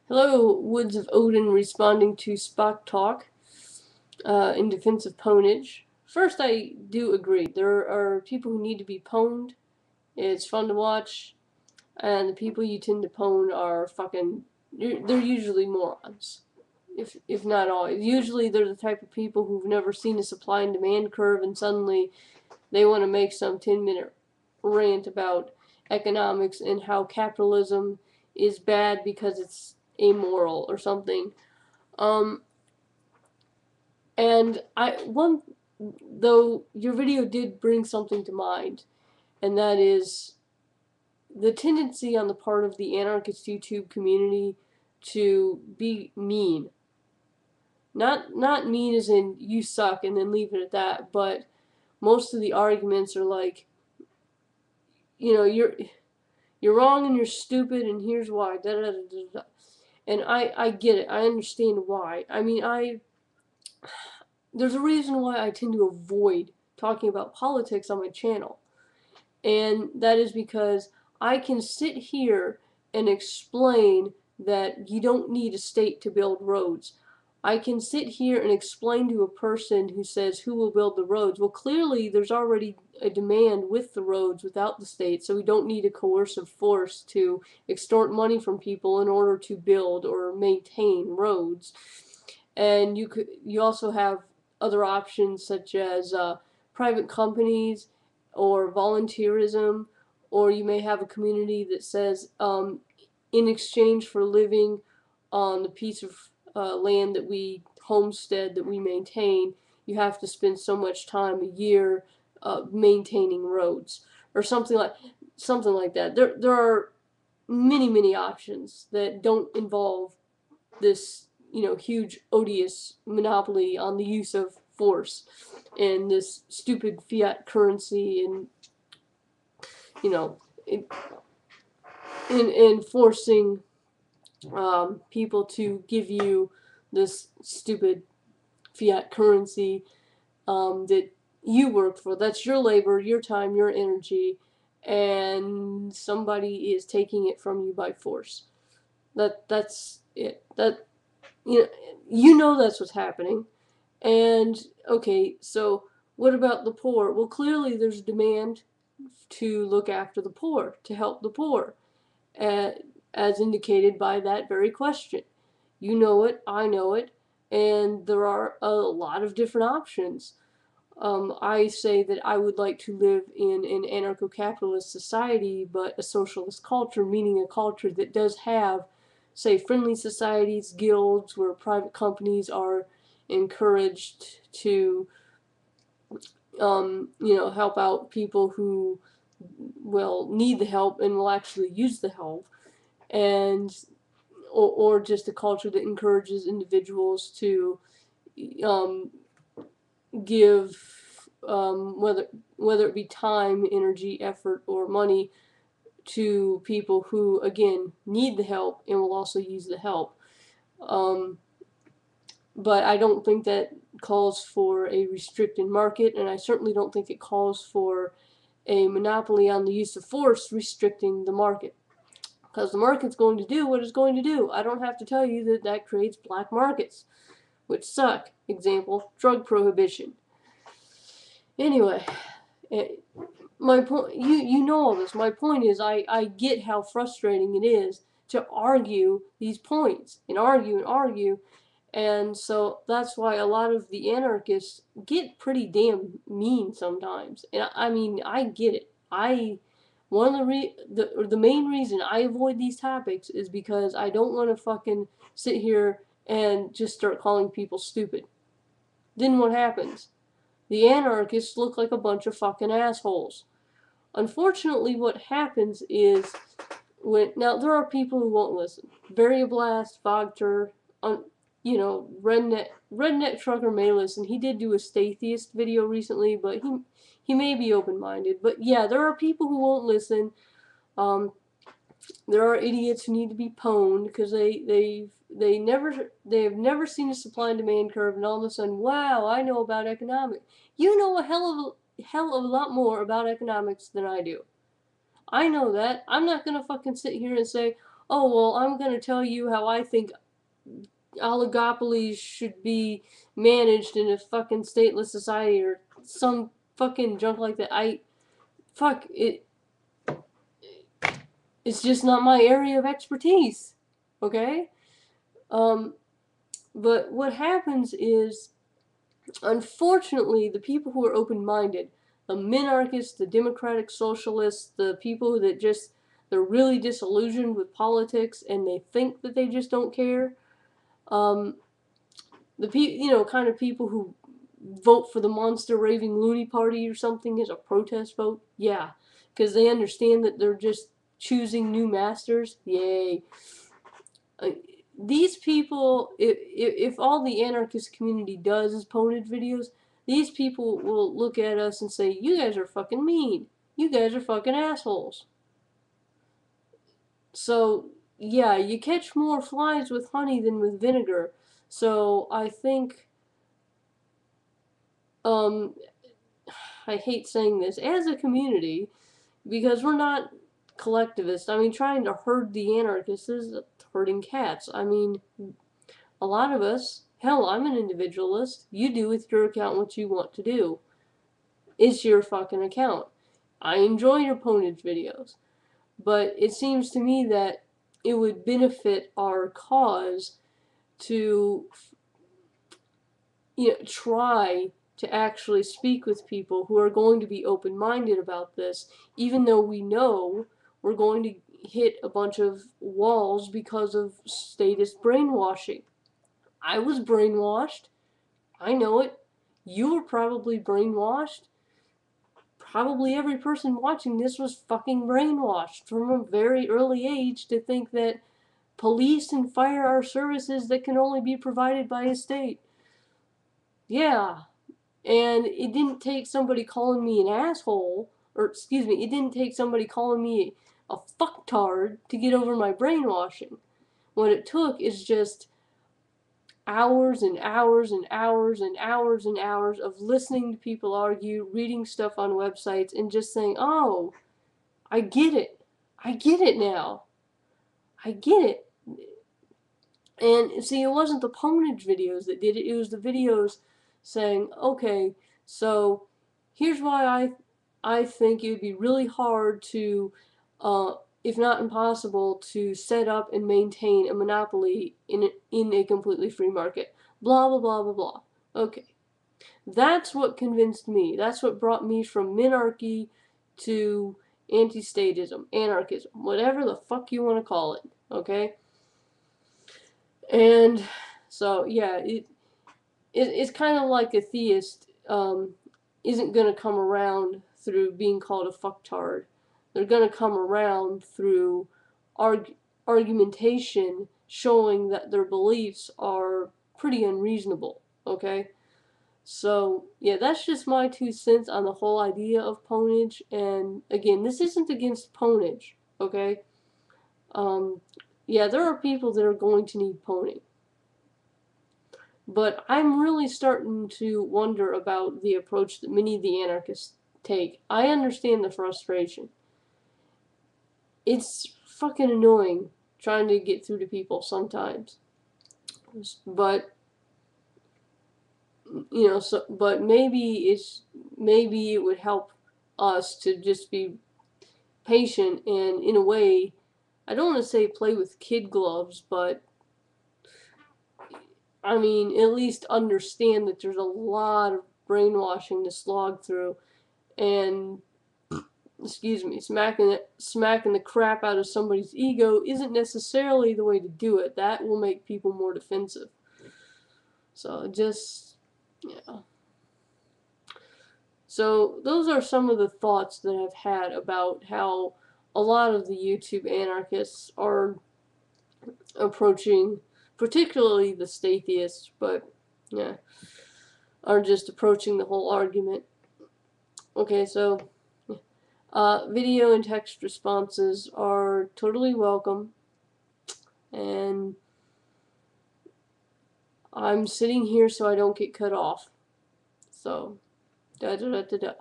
Hello, Woods of Odin responding to Spock talk in defense of pwnage. First, I do agree. There are people who need to be pwned. It's fun to watch, and the people you tend to pwn are fucking. They're usually morons, if not always. Usually, they're the type of people who've never seen a supply and demand curve, and suddenly they want to make some 10-minute rant about economics and how capitalism is bad because it's amoral or something. Um, and though your video did bring something to mind, and that is the tendency on the part of the anarchist YouTube community to be mean. Not mean as in you suck and then leave it at that, but most of the arguments are like, you're wrong and you're stupid and here's why. Da, da, da, da, da. And I get it. I understand why. I mean, there's a reason why I tend to avoid talking about politics on my channel. And that is because I can sit here and explain that you don't need a state to build roads. I can sit here and explain to a person who says, who will build the roads? Well, clearly there's already a demand with the roads without the state, so we don't need a coercive force to extort money from people in order to build or maintain roads. And you also have other options such as private companies or volunteerism, or you may have a community that says, in exchange for living on the piece of land that we homestead that we maintain, you have to spend so much time a year maintaining roads, or something like that. There are many options that don't involve this huge odious monopoly on the use of force and this stupid fiat currency and you know in, in forcing people to give you this stupid fiat currency that you worked for. That's your labor, your time, your energy, and somebody is taking it from you by force. That's it. You know, that's what's happening. And okay, so what about the poor? Well, clearly there's demand to look after the poor, to help the poor, uh, as indicated by that very question. You know it, I know it, and there are a lot of different options. I say that I would like to live in an anarcho-capitalist society, but a socialist culture, meaning a culture that does have, say, friendly societies, guilds, where private companies are encouraged to, help out people who will need the help and will actually use the help, and or just a culture that encourages individuals to um, give whether it be time, energy, effort, or money to people who again need the help and will also use the help. Um, but I don't think that calls for a restricted market, and I certainly don't think it calls for a monopoly on the use of force restricting the market. Because the market's going to do what it's going to do. I don't have to tell you that that creates black markets, which suck. Example, drug prohibition. Anyway, my point, you know all this. My point is, I get how frustrating it is to argue these points and argue, and so that's why a lot of the anarchists get pretty damn mean sometimes. And I mean, I get it. One of the main reason I avoid these topics is because I don't want to fucking sit here and just start calling people stupid. Then what happens? The anarchists look like a bunch of fucking assholes. Unfortunately, what happens is now there are people who won't listen. Blast, Vogter, redneck trucker may listen. He did do a Statheist video recently, but he may be open-minded. But yeah, there are people who won't listen. Um, there are idiots who need to be pwned because they have never seen a supply and demand curve, and all of a sudden, wow, I know about economics. You know a hell of a lot more about economics than I do. I know that. I'm not gonna fucking sit here and say, oh, well, I'm going to tell you how I think oligopolies should be managed in a fucking stateless society or some fucking junk like that. Fuck, it's just not my area of expertise. Okay? Um, but what happens is, unfortunately, the people who are open-minded, the minarchists, the democratic socialists, the people that just, they're really disillusioned with politics and they think that they just don't care, um, kind of people who vote for the monster raving loony party or something as a protest vote, yeah, because they understand that they're just choosing new masters, yay. Uh, these people, if all the anarchist community does is pwnage videos, these people will look at us and say, you guys are fucking mean. You guys are fucking assholes. So, yeah, you catch more flies with honey than with vinegar. So, I think, I hate saying this, as a community, because we're not collectivists. I mean, trying to herd the anarchists is herding cats. I mean, a lot of us, hell, I'm an individualist. You do with your account what you want to do. It's your fucking account. I enjoy your pwnage videos, but it seems to me that it would benefit our cause to, try to actually speak with people who are going to be open-minded about this, even though we know we're going to hit a bunch of walls because of statist brainwashing. I was brainwashed. I know it. You were probably brainwashed. Probably every person watching this was fucking brainwashed from a very early age to think that police and fire are services that can only be provided by a state. Yeah. And it didn't take somebody calling me an asshole, or excuse me, it didn't take somebody calling me a fucktard to get over my brainwashing. What it took is just hours and hours and hours and hours and hours of listening to people argue, reading stuff on websites, and just saying, oh, I get it. I get it now. I get it. And see, it wasn't the pwnage videos that did it. It was the videos saying, okay, so here's why I think it would be really hard to, if not impossible, to set up and maintain a monopoly in a completely free market. Blah, blah, blah, blah, blah. Okay. That's what convinced me. That's what brought me from minarchy to anti-statism, anarchism, whatever the fuck you want to call it. Okay? And so, yeah, it's kind of like a theist isn't going to come around through being called a fucktard. They're going to come around through argumentation showing that their beliefs are pretty unreasonable, okay? So, yeah, that's just my 2 cents on the whole idea of pwnage. And again, this isn't against pwnage, okay? Um, yeah, there are people that are going to need pwning. But I'm really starting to wonder about the approach that many of the anarchists take. I understand the frustration. It's fucking annoying trying to get through to people sometimes. But but maybe it would help us to just be patient and, in a way, I don't want to say play with kid gloves, but I mean, at least understand that there's a lot of brainwashing to slog through, and excuse me, smacking the crap out of somebody's ego isn't necessarily the way to do it. That will make people more defensive. So just, yeah. So those are some of the thoughts that I've had about how a lot of the YouTube anarchists are approaching, particularly the stateists, but yeah, are just approaching the whole argument. Okay, so video and text responses are totally welcome, and I'm sitting here so I don't get cut off. So, da da da da da.